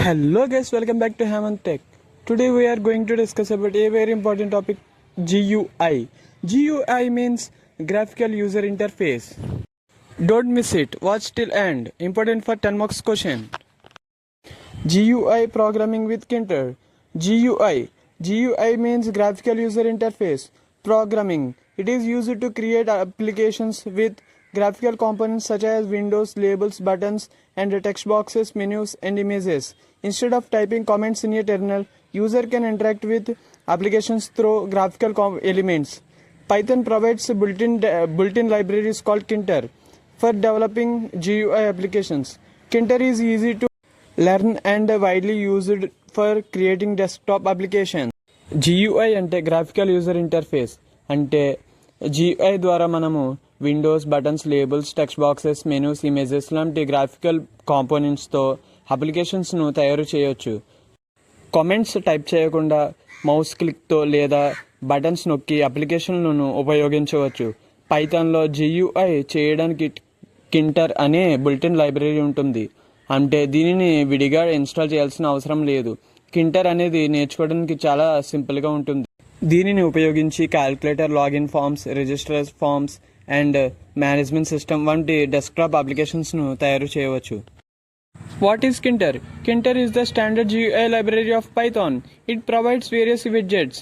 Hello guys, welcome back to Hemant Tech. Today we are going to discuss about a very important topic, GUI. GUI means graphical user interface. Don't miss it, watch till end. Important for 10 marks question. GUI programming with Kinter. GUI means graphical user interface. Programming. It is used to create applications with graphical components such as windows, labels, buttons, and text boxes, menus, and images. Instead of typing comments in a terminal, user can interact with applications through graphical elements. Python provides built-in libraries called Kinter for developing GUI applications. Kinter is easy to learn and widely used for creating desktop applications. GUI అంటే graphical user interface అంటే GUI ద్వారా మనము Windows, buttons, labels, text boxes, menus, images లాంటి graphical కాంపోనెంట్స్తో అప్లికేషన్స్ను తయారు చేయొచ్చు. Comments type చేయకుండా mouse క్లిక్తో లేదా buttons నొక్కి అప్లికేషన్లను ఉపయోగించవచ్చు. పైథాన్లో GUI చేయడానికి కింటర్ అనే బుల్టిన్ లైబ్రరీ ఉంటుంది. అంటే దీనిని విడిగా ఇన్స్టాల్ చేయాల్సిన అవసరం లేదు. కింటర్ అనేది నేర్చుకోవడానికి చాలా సింపుల్గా ఉంటుంది. దీనిని ఉపయోగించి calculator, login forms, register forms and management system వంటి డెస్క్టాప్ అప్లికేషన్స్ను తయారు చేయవచ్చు. What is Kinter? Kinter is the standard GUI library of Python. It provides various widgets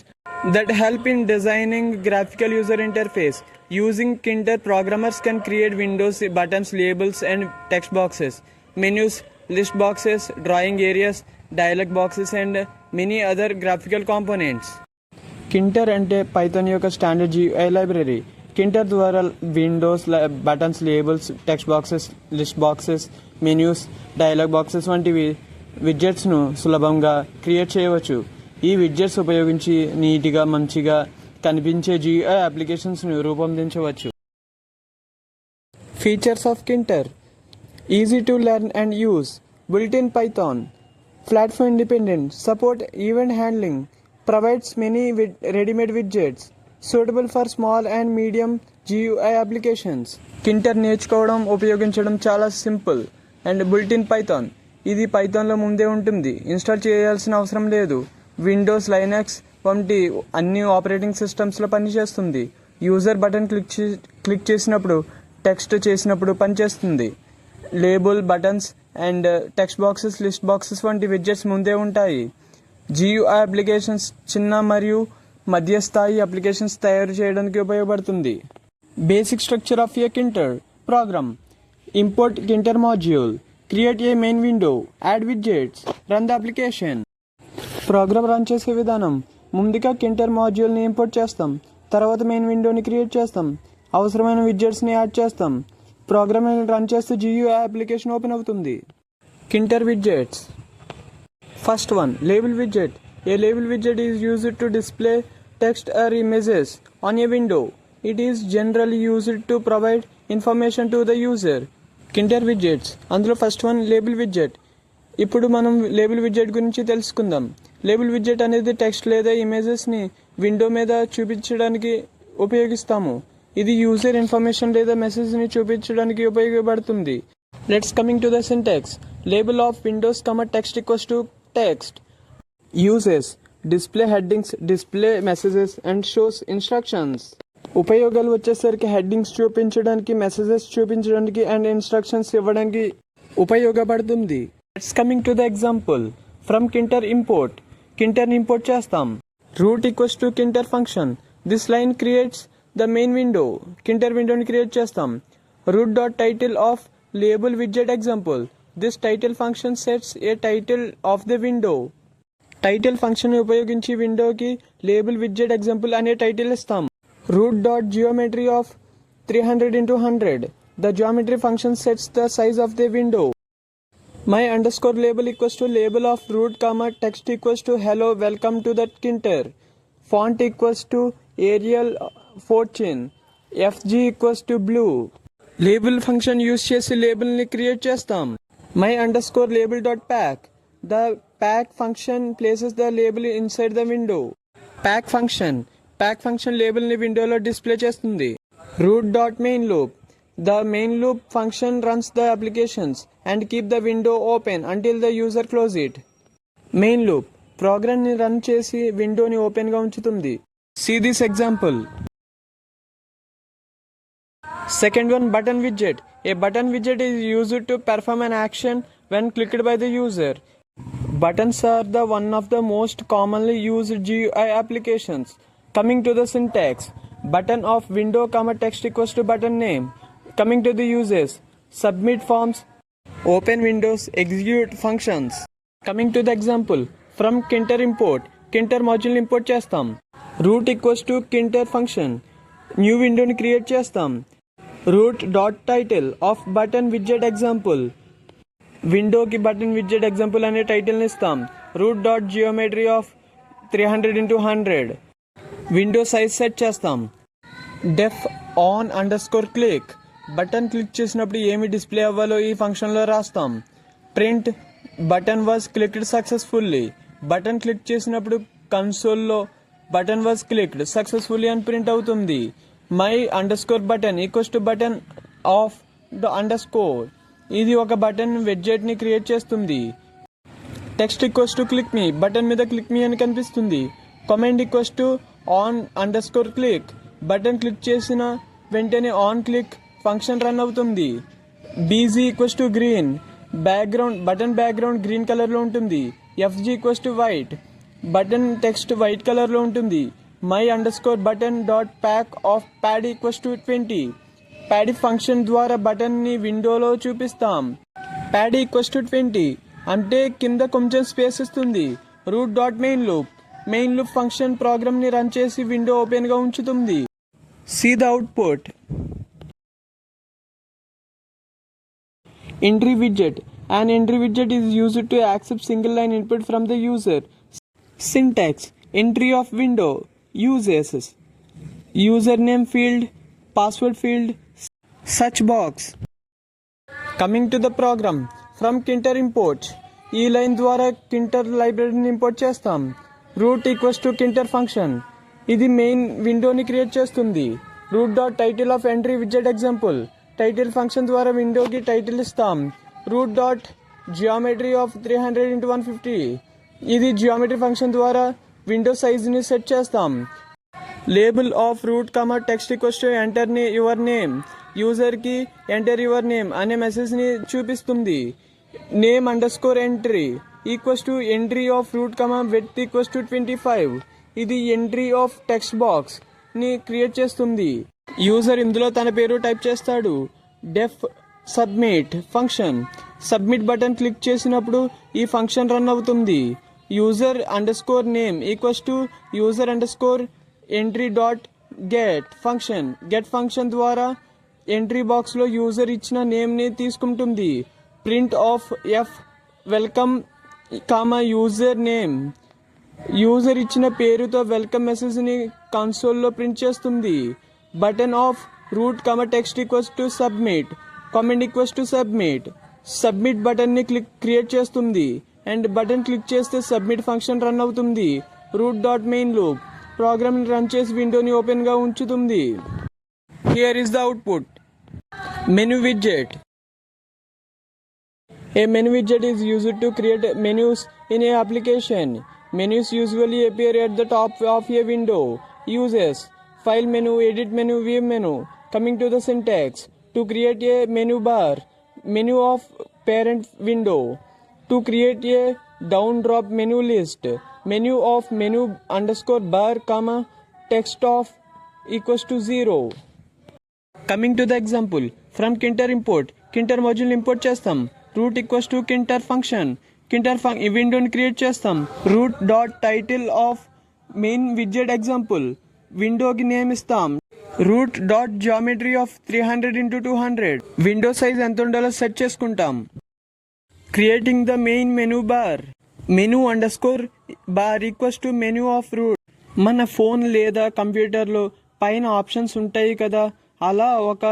that help in designing graphical user interface. Using Kinter, programmers can create windows, buttons, labels, and text boxes, menus, list boxes, drawing areas, dialog boxes, and many other graphical components. Kinter అంటే Python యొక్క standard GUI library. Kinder ద్వారా Windows, buttons, labels, text boxes, list boxes, menus, dialogue boxes వంటి విడ్జెట్స్ను సులభంగా create చేయవచ్చు. ఈ widgets ఉపయోగించి నీట్గా, మంచిగా కనిపించే GUI అప్లికేషన్స్ను రూపొందించవచ్చు. Features of kinder: easy to learn and use, built-in Python, platform independent, support event handling, provides many ready-made widgets, suitable for small and medium GUI applications. Kinder నేర్చుకోవడం, ఉపయోగించడం చాలా సింపుల్ అండ్ built-in Python. ఇది పైథాన్లో ముందే ఉంటుంది, install చేయాల్సిన అవసరం లేదు. Windows, Linux వంటి అన్ని ఆపరేటింగ్ సిస్టమ్స్లో పనిచేస్తుంది. యూజర్ బటన్ క్లిక్ చేసినప్పుడు, టెక్స్ట్ చేసినప్పుడు పనిచేస్తుంది. Label, buttons and text boxes, list boxes వంటి విడ్జెట్స్ ముందే ఉంటాయి. GUI అప్లికేషన్స్ చిన్న మరియు మధ్యస్థాయి అప్లికేషన్స్ తయారు చేయడానికి ఉపయోగపడుతుంది. Basic structure of a Tkinter program: import Tkinter module, create a main window, add widgets, run the application. Program run చేసే విధానం: ముందుగా కింటర్ మాడ్యూల్ని ఇంపోర్ట్ చేస్తాం, తర్వాత మెయిన్ విండోని క్రియేట్ చేస్తాం, అవసరమైన విడ్జెట్స్ని యాడ్ చేస్తాం. ప్రోగ్రామ్ రన్ చేస్తే GUI అప్లికేషన్ ఓపెన్ అవుతుంది. Kinder widgets. First one, label widget. A label widget is used to display text or images on a window. It is generally used to provide information to the user. Kinter widgets. అందులో first one label widget. ఇప్పుడు మనం label widget గురించి తెలుసుకుందాం. Label widget అనేది text లేదా ఇమేజెస్ని window మీద చూపించడానికి ఉపయోగిస్తాము. ఇది యూజర్ ఇన్ఫర్మేషన్ లేదా మెసేజ్ని చూపించడానికి ఉపయోగపడుతుంది. Let's coming to the syntax. Label of Windows, text equals to text. Uses: display headings, display messages and shows instructions. ఉపయోగాలు వచ్చేసరికి హెడ్డింగ్స్ చూపించడానికి, మెసేజెస్ చూపించడానికి అండ్ ఇన్స్ట్రక్షన్స్ ఇవ్వడానికి ఉపయోగపడుతుంది. Let's coming to the example. From Kinter import. కింటర్ని import చేస్తాం. Root equals to Kinter function. This line creates the main window. Kinter విండోని create చేస్తాం. root dot title of label widget example. This title function sets a title of the window. Title function ఉపయోగించి విండోకి label widget example అనే title ఇస్తాం. root dot geometry of 300 into 100. The geometry function sets the size of the window. My underscore label equals to label of root comma text equals to hello welcome to the Kinter. Font equals to Arial 14. FG equals to blue. Label function use చేసి లేబుల్ని create చేస్తాం. My underscore label dot pack. The pack function places the label inside the window. Pack function label ni window lo display చేస్తుంది. root dot main loop. The main loop function runs the applications and keep the window open until the user close it. Main loop ప్రోగ్రామ్ని run చేసి విండోని ఓపెన్గా ఉంచుతుంది. See this example. Second one, button widget. A button widget is used to perform an action when clicked by the user. Buttons are the one of the most commonly used GUI applications. Coming to the syntax, button of window comma text equals to button name. Coming to the uses, submit forms, open windows, execute functions. Coming to the example, from Kinter import, Kinter module import చేస్తాం. root equals to Kinter function. New విండోని create చేస్తాం. Root dot title of button widget example, విండోకి button widget example అనే టైటిల్ని ఇస్తాం. Root dot geometry of 300x100. Window size set చేస్తాం. Def on underscore click, button click చేసినప్పుడు ఏమి display అవ్వాలో ఈ ఫంక్షన్లో రాస్తాం. Print button was clicked successfully, button click చేసినప్పుడు కన్సోల్లో బటన్ వాజ్ క్లిక్డ్ సక్సెస్ఫుల్లీ అని ప్రింట్ అవుతుంది. My underscore button equals to button of the under score, ఇది ఒక బటన్ విడ్జెట్ని క్రియేట్ చేస్తుంది. Text equals to click me, button మీద click me అని కనిపిస్తుంది. Command equals to on underscore click, button click చేసిన వెంటనే ఆన్ క్లిక్ ఫంక్షన్ రన్ అవుతుంది. BG equals to green, background button background green కలర్లో ఉంటుంది. FG equals to white, button text white కలర్లో ఉంటుంది. My underscore button dot pack of pad equals to 20, pad function ద్వారా బటన్ని విండోలో చూపిస్తాం. Pad equals to 20 అంటే కింద కొంచెం స్పేస్ ఇస్తుంది. Root dot main loop, main loop function ప్రోగ్రామ్ని రన్ చేసి విండో ఓపెన్గా ఉంచుతుంది. See the output. Entry widget. An entry widget is used to accept single line input from the user. Syntax, entry of window, uses, username field, password field, search box. Coming to the program, from Kinter import, ఈ line ద్వారా Kinter లైబ్రరీని import చేస్తాం. Root equals to Kinter function, ఇది main విండోని create చేస్తుంది. Root dot title of entry widget example, title function ద్వారా విండోకి title ఇస్తాం. Root dot geometry of 300x150, ఇది జియోమెట్రీ ఫంక్షన్ ద్వారా విండో సైజ్ని సెట్ చేస్తాం. Label of root comma text equals to enter your name, యూజర్కి ఎంటర్ యువర్ నేమ్ అనే మెసేజ్ని చూపిస్తుంది. Name underscore entry equals to entry of root comma width equals to 25, ఇది entry of text box ని create చేస్తుంది. User ఇందులో తన పేరు టైప్ చేస్తాడు. Def submit function, submit button click చేసినప్పుడు ఈ ఫంక్షన్ రన్ అవుతుంది. User underscore name equals to user underscore entry dot get function, get function ద్వారా ఎంట్రీ బాక్స్లో యూజర్ ఇచ్చిన నేమ్ని తీసుకుంటుంది. Print of f welcome comma user name, user ఇచ్చిన పేరుతో వెల్కమ్ మెసేజ్ని కన్సోల్లో ప్రింట్ చేస్తుంది. Button of root comma text equals to submit, comment equals to submit, submit బటన్ని క్రియేట్ చేస్తుంది. అండ్ బటన్ క్లిక్ చేస్తే సబ్మిట్ ఫంక్షన్ రన్ అవుతుంది. రూట్ డాట్ మెయిన్ లూప్ ప్రోగ్రామ్ని రన్ చేసి విండోని ఓపెన్గా ఉంచుతుంది. Here is the output. Menu widget. A menu widget is used to create menus in a application. Menus usually appear at the top of a window. Uses file menu, edit menu, view menu. Coming to the syntax, to create a menu bar, menu of parent window. To create a down drop menu list, menu of menu underscore bar comma text of equals to 0. Coming to the example, from Kinter import, Kinter module import చేస్తాం. Root equals to Kinter function, Kinter విండోని create చేస్తాం. Root dot title of main widget example, విండోకి name ఇస్తాం. Root dot geometry of 300x200, window size ఎంత ఉండాలో set చేసుకుంటాం. Creating the main menu bar, menu underscore bar equals to menu of root. మన phone లేదా కంప్యూటర్లో పైన options ఉంటాయి కదా, అలా ఒక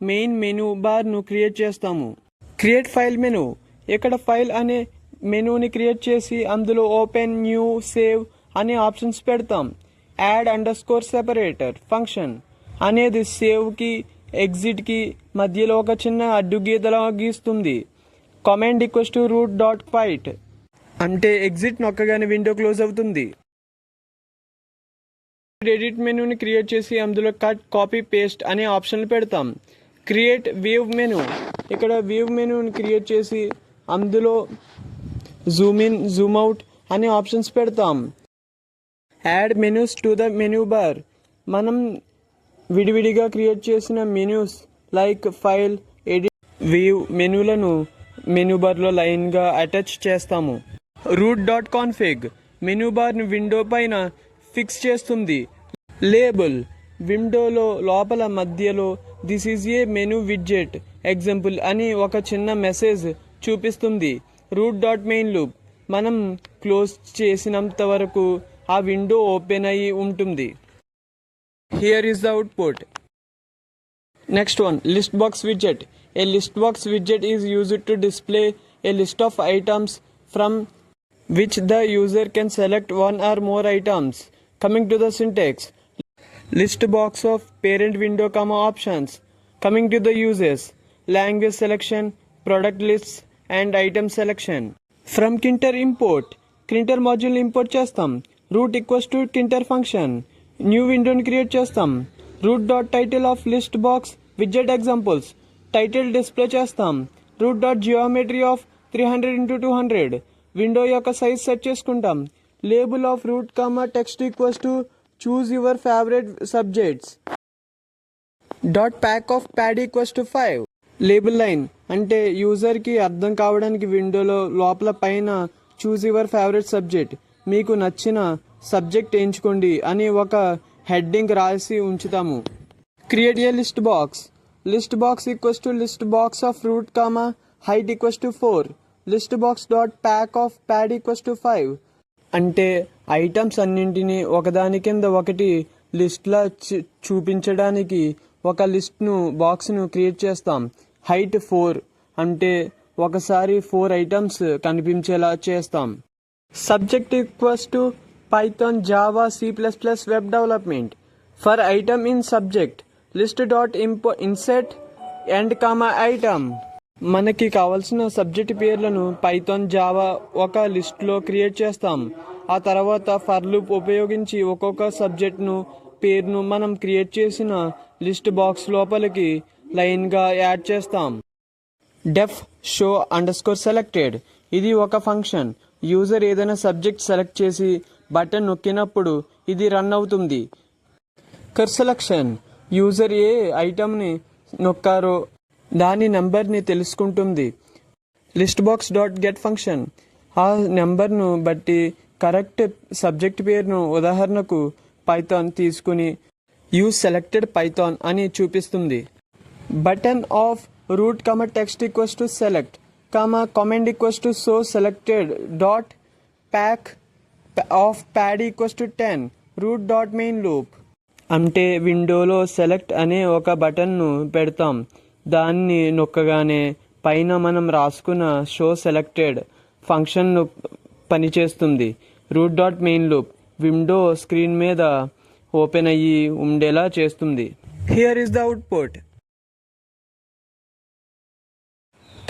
మెయిన్ మెనూ బార్ను క్రియేట్ చేస్తాము. క్రియేట్ ఫైల్ మెనూ, ఇక్కడ ఫైల్ అనే మెనూని క్రియేట్ చేసి అందులో ఓపెన్, న్యూ, సేవ్ అనే ఆప్షన్స్ పెడతాం. Add underscore separator function అనేది సేవ్కి ఎగ్జిట్కి మధ్యలో ఒక చిన్న అడ్డు గీతలా గీస్తుంది. Command equals to root dot quit, అంటే ఎగ్జిట్ నొక్కగానే విండో క్లోజ్ అవుతుంది. ఎడిట్ మెనూని క్రియేట్ చేసి అందులో కట్, కాపీ, పేస్ట్ అనే ఆప్షన్లు పెడతాం. క్రియేట్ వేవ్ మెనూ, ఇక్కడ వేవ్ మెనూని క్రియేట్ చేసి అందులో జూమ్ ఇన్, జూమ్ అవుట్ అనే ఆప్షన్స్ పెడతాం. Add menus to the menu bar, మనం విడివిడిగా క్రియేట్ చేసిన menus like file, edit, view మెనూలను మెనూ బార్లో లైన్గా అటాచ్ చేస్తాము. రూట్ డాట్ కాన్ఫిగ్ మెనూ బార్ని విండో పైన ఫిక్స్ చేస్తుంది. లేబుల్ విండోలో లోపల మధ్యలో this is a menu widget example అని ఒక చిన్న మెసేజ్ చూపిస్తుంది. రూట్ డాట్ మెయిన్ లూప్ మనం క్లోజ్ చేసినంత వరకు ఆ విండో ఓపెన్ అయి ఉంటుంది. Here is the output. Next one, list box widget. A list box widget is used to display a list of items from which the user can select one or more items. Coming to the syntax, list box of parent window comma options. Coming to the uses, language selection, product lists and item selection. From Kinter import, Kinter module import చేస్తాం. root equals to Kinter function. New window create చేస్తాం. root dot title of list box widget examples. Title display చేస్తాం. root dot geometry of 300 into 200. Window యొక్క size set చేసుకుంటాం. Label of root comma text equals to choose your favourite subjects. Dot pack of pad equals to 5. Label line అంటే యూజర్కి అర్థం కావడానికి విండోలో లోపల పైన choose your favourite subject, మీకు నచ్చిన సబ్జెక్ట్ ఎంచుకోండి అని ఒక హెడ్డింగ్ రాసి ఉంచుతాము. Create a list box. List box equals to list box of root comma height equals to 4. List box dot pack of pad equals to 5 అంటే ఐటమ్స్ అన్నింటినీ ఒకదాని కింద ఒకటి లిస్ట్లా చూపించడానికి ఒక లిస్ట్ను బాక్స్ను క్రియేట్ చేస్తాం. హైట్ 4 అంటే ఒకసారి 4 ఐటమ్స్ కనిపించేలా చేస్తాం. Subject equals to Python, Java, C++ web development. For item in subject list dot INCET end comma item. మనకి కావాల్సిన సబ్జెక్ట్ పేర్లను పైథాన్, జావా ఒక లిస్ట్లో క్రియేట్ చేస్తాం. ఆ తర్వాత ఫర్ లూప్ ఉపయోగించి ఒక్కొక్క సబ్జెక్ట్ను పేరును మనం క్రియేట్ చేసిన లిస్ట్ బాక్స్ లోపలికి లైన్గా యాడ్ చేస్తాం. డెఫ్ షో అండర్ స్కోర్ సెలెక్టెడ్ ఇది ఒక ఫంక్షన్. యూజర్ ఏదైనా సబ్జెక్ట్ సెలెక్ట్ చేసి బటన్ నొక్కినప్పుడు ఇది రన్ అవుతుంది. కర్సెలక్షన్ యూజర్ ఏ ఐటమ్ని నొక్కారో దాని నెంబర్ని తెలుసుకుంటుంది. List box dot get function ఆ నెంబర్ను బట్టి కరెక్ట్ సబ్జెక్ట్ పేరును ఉదాహరణకు పైథాన్ తీసుకుని యూజ్ సెలెక్టెడ్ పైథాన్ అని చూపిస్తుంది. Button of root comma text equals to select comma command equals to show selected dot pack of pad equals to 10 root dot main loop అంటే విండోలో సెలెక్ట్ అనే ఒక బటన్ను పెడతాం. దాన్ని నొక్కగానే పైన మనం రాసుకున్న షో సెలెక్టెడ్ ఫంక్షన్ పనిచేస్తుంది. Root dot main loop window screen మీద ఓపెన్ అయ్యి ఉండేలా చేస్తుంది. Here is the output.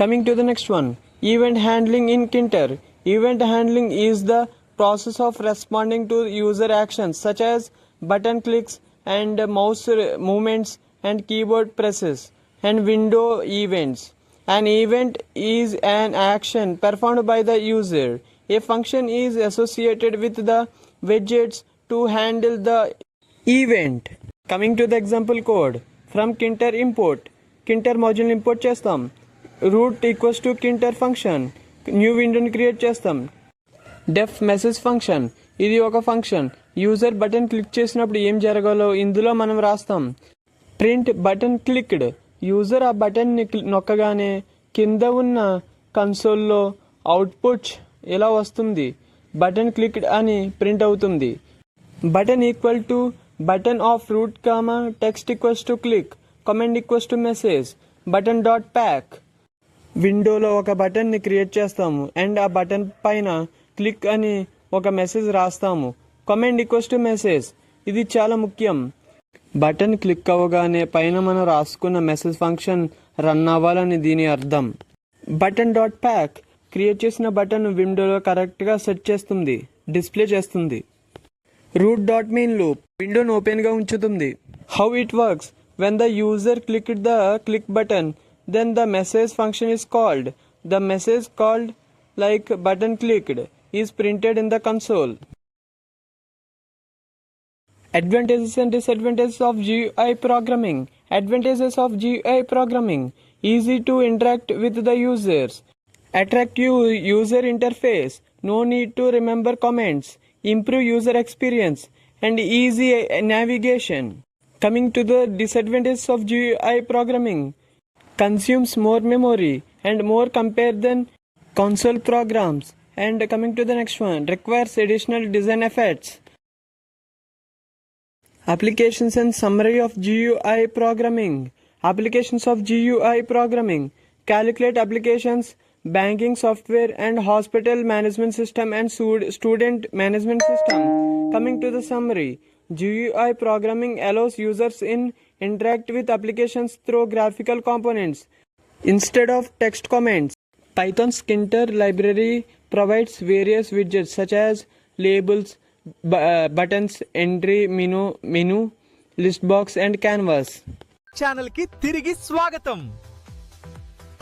Coming to the next one, event handling in Tkinter. Event handling is the process of responding to user actions such as button clicks and mouse movements and keyboard presses and window events. An event is an action performed by the user. A function is associated with the widgets to handle the event. Coming to the example code, from Kinter import, Kinter module import chestam. Root equals to Kinter function. New window create chestam. Def message function ఇది ఒక function. User button click చేసినప్పుడు ఏం జరగాలో ఇందులో మనం రాస్తాం. Print button clicked user ఆ బటన్ని నొక్కగానే కింద ఉన్న కన్సోల్లో అవుట్పుట్ ఎలా వస్తుంది, బటన్ క్లిక్డ్ అని ప్రింట్ అవుతుంది. Button equal to button of root comma text equals to click command equals to message button dot pack. విండోలో ఒక బటన్ని క్రియేట్ చేస్తాము అండ్ ఆ బటన్ పైన క్లిక్ అని ఒక మెసేజ్ రాస్తాము. కమాండ్ ఈక్వల్స్ టు మెసేజ్ ఇది చాలా ముఖ్యం. బటన్ క్లిక్ అవ్వగానే పైన మనం రాసుకున్న మెసేజ్ ఫంక్షన్ రన్ అవ్వాలని దీని అర్థం. బటన్ డాట్ ప్యాక్ క్రియేట్ చేసిన బటన్ విండోలో కరెక్ట్గా సెట్ చేస్తుంది, డిస్ప్లే చేస్తుంది. రూట్ డాట్ మెయిన్ లూప్ విండోను ఓపెన్గా ఉంచుతుంది. How it works: when the user clicked the click button, then the message function is called. The message called like button clicked is printed in the console. Advantages and disadvantages of GUI programming. Advantages of GUI programming: easy to interact with the users, attractive user interface, no need to remember comments, improve user experience, and easy navigation. Coming to the disadvantages of GUI programming: consumes more memory and more compare than console programs. And coming to the next one, requires additional design effects. Applications and summary of GUI programming. Applications of GUI programming: calculate applications, banking software, and hospital management system and student management system. Coming to the summary, GUI programming allows users in interact with applications through graphical components instead of text comments. Python Skynter library provides various widgets such as labels, buttons, entry, menu, list box, and canvas. Channel కి తిరిగి స్వాగతం.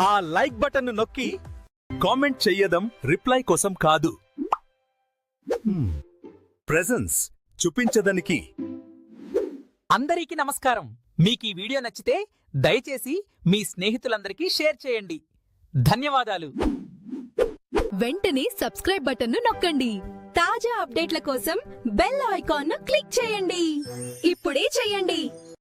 ఆ like button నొక్కి comment చెయ్యడం reply కోసం కాదు, presence చూపించడానికి. అందరికీ నమస్కారం. మీకు ఈ వీడియో నచ్చితే దయచేసి మీ స్నేహితులందరికీ షేర్ చేయండి. ధన్యవాదాలు. వెంటనే సబ్స్క్రైబ్ బటన్ను నొక్కండి. తాజా అప్డేట్ల కోసం బెల్ ఐకాన్ను క్లిక్ చేయండి. ఇప్పుడే చేయండి.